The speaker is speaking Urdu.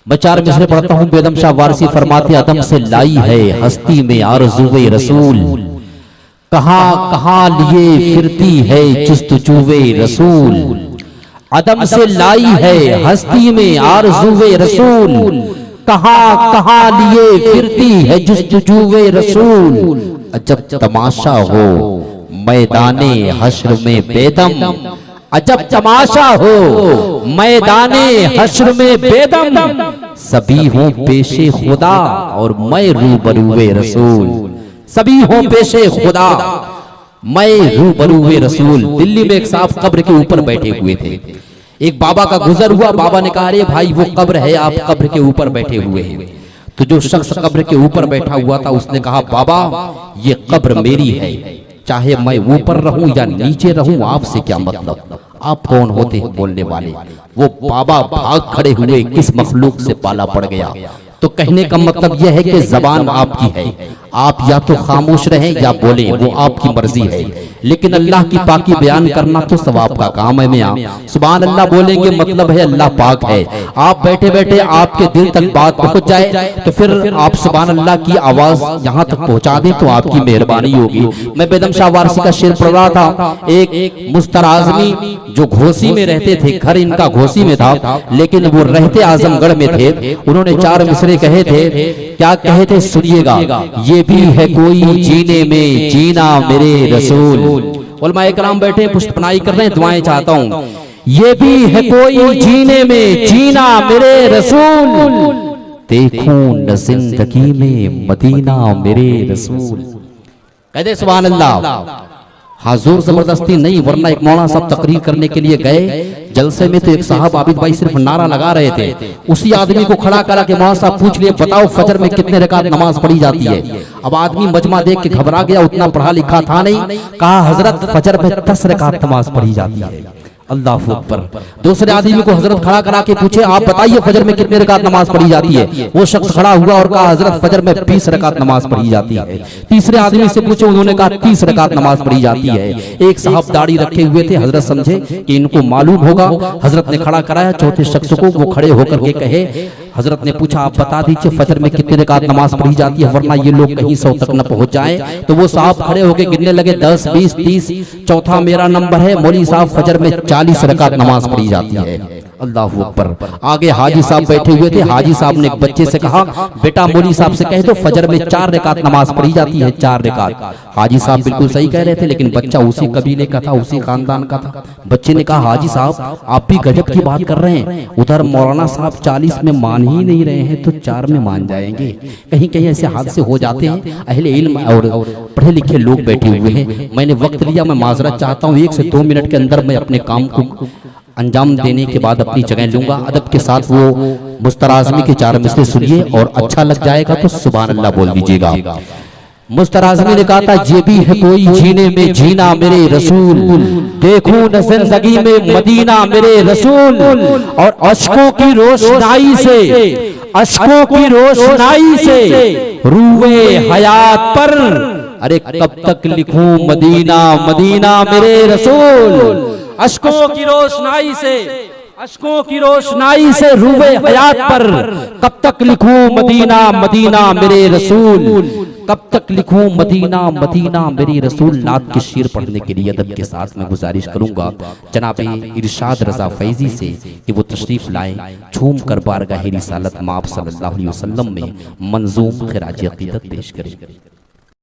میں 4 مصرے پڑھتا ہوں۔ بیدم شاہ وارسی فرماتے عدم سے لائی ہے ہستی میں آرزوئے رسول، کہاں کہاں لیے پھرتی ہے جستجوئے رسول۔ عدم سے لائی ہے ہستی میں آرزوئے رسول، کہاں کہاں لیے پھرتی ہے جستجوئے رسول۔ عجب تماشا ہو میدان حشر میں بیدم، عجب تماشا ہو میدان حشر میں بیدم، سبھی ہوں پیش خدا اور میں روبروئے رسول۔ سبھی ہوں پیش خدا میں روبروئے رسول۔ دلی میں ایک صاحب قبر کے اوپر بیٹھے ہوئے تھے، ایک بابا کا گزر ہوا، بابا نے کہا ارے بھائی وہ قبر ہے، آپ قبر کے اوپر بیٹھے ہوئے ہیں۔ تو جو شخص قبر کے اوپر بیٹھا ہوا تھا اس نے کہا بابا یہ قبر میری ہے، چاہے میں اوپر رہوں یا نیچے رہوں آپ سے کیا مطلب، آپ کون ہوتے ہیں بولنے والے۔ وہ بابا بھاگ کھڑے ہوئے، کس مخلوق سے پالا پڑ گیا۔ تو کہنے کا مطلب یہ ہے کہ زبان آپ کی ہے، آپ یا تو خاموش رہیں یا بولیں، وہ آپ کی مرضی ہے، لیکن اللہ کی پاکی بیان کرنا تو ثواب کا کام ہے میاں۔ سبحان اللہ بولیں گے مطلب ہے اللہ پاک ہے۔ آپ بیٹھے بیٹھے آپ کے دل تک بات پہنچ جائے تو پھر آپ سبحان اللہ کی آواز یہاں تک پہنچا دیں تو آپ کی مہربانی ہوگی۔ میں بیدم شاہ وارسی کا شعر پڑھ رہا تھا، ایک مسترازمی جو گھوسی میں رہتے تھے، گھر ان کا گھوسی میں تھا لیکن وہ رہتے اعظم گڑھ میں تھے، انہوں نے 4 مصرے کہے تھے، کیا کہے تھے سنیے گا۔ یہ بھی ہے کوئی جینے میں جینا میرے رسول۔ علماء اکرام بیٹھے پشت پناہی کر رہے ہیں، دعائیں چاہتا ہوں۔ یہ بھی ہے کوئی جینے میں جینا میرے رسول، دیکھوں نہ زندگی میں مدینہ میرے رسول۔ کہتے سبحان اللہ۔ حضور زبردستی نہیں، ورنہ ایک مولانا صاحب تقریر کرنے کے لیے گئے جلسے میں تو ایک صاحب عابد بھائی صرف نعرہ لگا رہے تھے، اسی آدمی کو کھڑا کرا کہ مولانا صاحب پوچھ لیے بتاؤ فجر میں کتنے رکعت نماز پڑھی جاتی ہے۔ اب آدمی مجمع دیکھ کے گھبرا گیا، اتنا پڑھا لکھا تھا نہیں، کہا حضرت فجر میں 10 رکعت نماز پڑھی جاتی ہے۔ اللہ اکبر۔ دوسرے آدمی کو حضرت کھڑا کرا کے پوچھے آپ بتائیے فجر میں کتنے رکعت نماز پڑھی جاتی ہے۔ وہ شخص کھڑا ہوا اور کہا حضرت فجر میں 20 رکعت نماز پڑھی جاتی ہے۔ تیسرے آدمی سے پوچھے، انہوں نے کہا 30 رکعت نماز پڑھی جاتی ہے۔ ایک صاحب داڑھی رکھے ہوئے تھے، حضرت سمجھے کہ ان کو معلوم ہوگا، حضرت نے کھڑا کرایا چوتھے شخص کو، وہ کھڑے ہو کر کے کہے، حضرت نے پوچھا آپ بتا دیجئے فجر میں کتنے رکعت نماز پڑھی جاتی ہے ورنہ یہ لوگ کہیں 100 تک نہ پہنچ جائیں۔ تو وہ صاحب کھڑے ہو کے گننے لگے 10 20 30، چوتھا میرا نمبر ہے، مولوی صاحب فجر میں 40 رکعت نماز پڑھی جاتی ہے۔ اللہ اکبر۔ آگے حاجی صاحب بیٹھے ہوئے تھے، حاجی صاحب نے ایک بچے سے کہا بیٹا مولوی صاحب سے کہہ دو فجر میں 4 رکعت نماز پڑھی جاتی ہے، 4 رکعت۔ حاجی صاحب بالکل صحیح کہہ رہے تھے لیکن بچہ اسی قبیلے کا تھا، اسی خاندان کا تھا۔ بچے نے کہا حاجی صاحب آپ بھی گجب کی بات کر رہے ہیں، ادھر مولانا صاحب 40 میں مان ہی نہیں رہے ہیں تو 4 میں مان جائیں گے۔ کہیں کہیں ایسے حادثے ہو جاتے ہیں، اہل علم اور پڑھے لکھے لوگ بیٹھے ہوئے ہیں۔ میں نے وقت لیا، میں معذرت چاہتا ہوں، 1 سے 2 منٹ کے اندر میں اپنے کام کو انجام دینے کے بعد اپنی جگہ لوں گا۔ ادب کے ساتھ وہ مسترازمی کے 4 مصرے سنیے اور اچھا لگ جائے گا تو سبحان اللہ بول دیجیے گا۔ مسترازمی نے کہا تھا یہ بھی ہے کوئی جینے میں جینا میرے رسول، دیکھوں نہ زندگی میں مدینہ میرے رسول، اور اشکوں کی روشنائی سے، اشکوں کی روشنائی سے روئے حیات پر، ارے کب تک لکھوں مدینہ مدینہ میرے رسول۔ اشکوں کی روشنائی سے، اشکوں کی روشنائی سے روئے حیات پر، کب تک لکھوں مدینہ مدینہ میرے رسول، کب تک لکھوں مدینہ مدینہ میرے رسول۔ نعت کے شعر پڑھنے کے لیے ادب کے ساتھ میں گزارش کروں گا جناب ارشاد رضا فیضی سے کہ وہ تشریف لائیں، جھوم کر بارگاہ رسالت مآب صلی اللہ علیہ وسلم میں منظوم خراج عقیدت پیش کریں۔